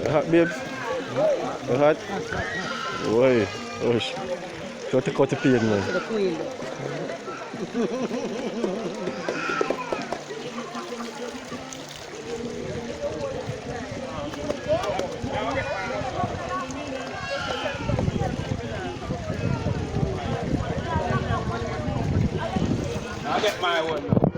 hot, babes? Hot? Oi, oxe. Deixa eu te contar piada, mano. Tranquilo. I'll get my one now.